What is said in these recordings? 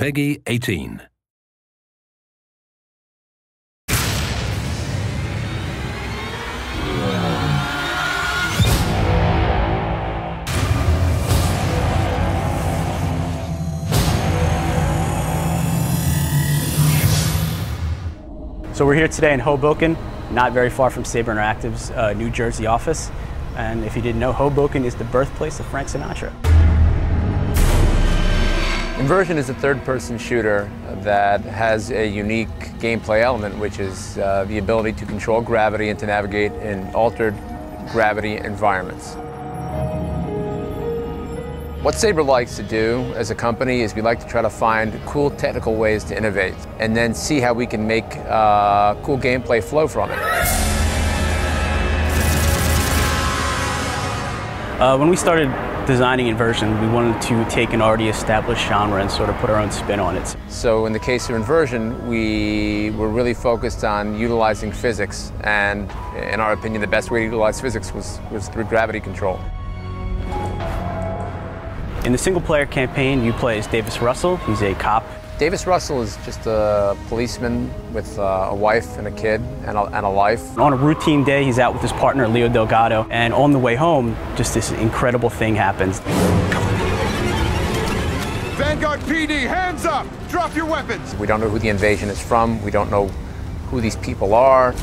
Peggy 18. So we're here today in Hoboken, not very far from Sabre Interactive's New Jersey office. And if you didn't know, Hoboken is the birthplace of Frank Sinatra. Inversion is a third-person shooter that has a unique gameplay element, which is the ability to control gravity and to navigate in altered gravity environments. What Sabre likes to do as a company is we like to try to find cool technical ways to innovate and then see how we can make cool gameplay flow from it. When we started designing Inversion, we wanted to take an already established genre and sort of put our own spin on it. So in the case of Inversion, we were really focused on utilizing physics, and in our opinion, the best way to utilize physics was through gravity control. In the single-player campaign, you play as Davis Russell. He's a cop. Davis Russell is just a policeman with a wife and a kid and a life. On a routine day, he's out with his partner, Leo Delgado, and on the way home, just this incredible thing happens. Vanguard PD, hands up! Drop your weapons! We don't know who the invasion is from. We don't know who these people are.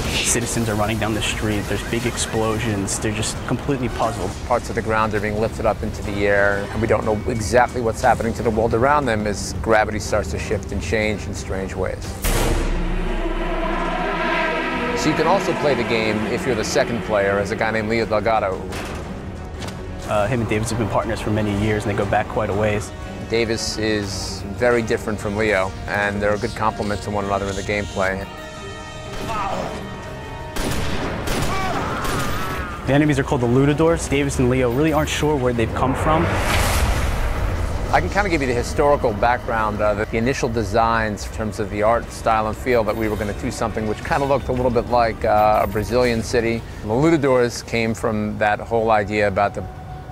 Citizens are running down the street, there's big explosions, they're just completely puzzled. Parts of the ground are being lifted up into the air, and we don't know exactly what's happening to the world around them as gravity starts to shift and change in strange ways. So you can also play the game if you're the second player as a guy named Leo Delgado. Him and Davis have been partners for many years, and they go back quite a ways. Davis is very different from Leo, and they're a good complement to one another in the gameplay. The enemies are called the Lutadors. Davis and Leo really aren't sure where they've come from. I can kind of give you the historical background, the initial designs in terms of the art, style, and feel that we were going to do something which kind of looked a little bit like a Brazilian city. The Lutadors came from that whole idea about the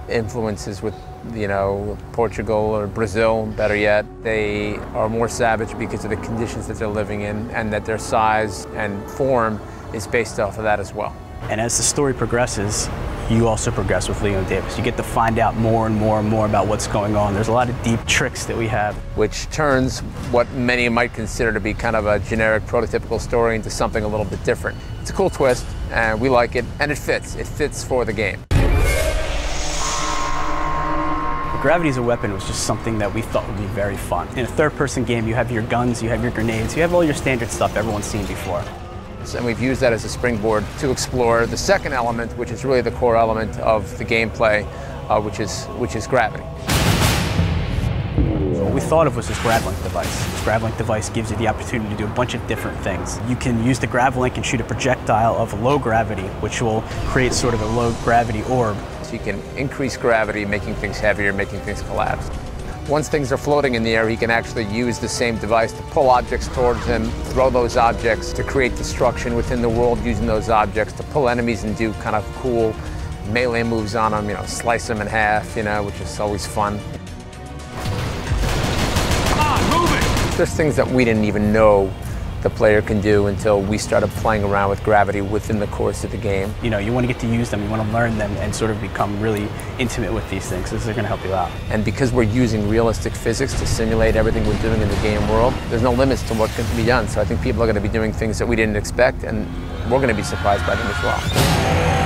influences with, you know, Portugal or Brazil, better yet. They are more savage because of the conditions that they're living in, and that their size and form is based off of that as well. And as the story progresses, you also progress with Leo and Davis. You get to find out more and more and more about what's going on. There's a lot of deep tricks that we have. Which turns what many might consider to be kind of a generic, prototypical story into something a little bit different. It's a cool twist, and we like it, and it fits. It fits for the game. Gravity as a weapon was just something that we thought would be very fun. In a third-person game, you have your guns, you have your grenades, you have all your standard stuff everyone's seen before. And we've used that as a springboard to explore the second element, which is really the core element of the gameplay, which is gravity. What we thought of was this grav-link device. This grav-link device gives you the opportunity to do a bunch of different things. You can use the grav-link and shoot a projectile of low gravity, which will create sort of a low gravity orb. So you can increase gravity, making things heavier, making things collapse. Once things are floating in the air, he can actually use the same device to pull objects towards him, throw those objects to create destruction within the world using those objects, to pull enemies and do kind of cool melee moves on them, you know, slice them in half, you know, which is always fun. Come on, move it! There's things that we didn't even know the player can do until we started playing around with gravity within the course of the game. You know, you want to get to use them, you want to learn them, and sort of become really intimate with these things, because they're going to help you out. And because we're using realistic physics to simulate everything we're doing in the game world, there's no limits to what can be done. So I think people are going to be doing things that we didn't expect, and we're going to be surprised by them as well.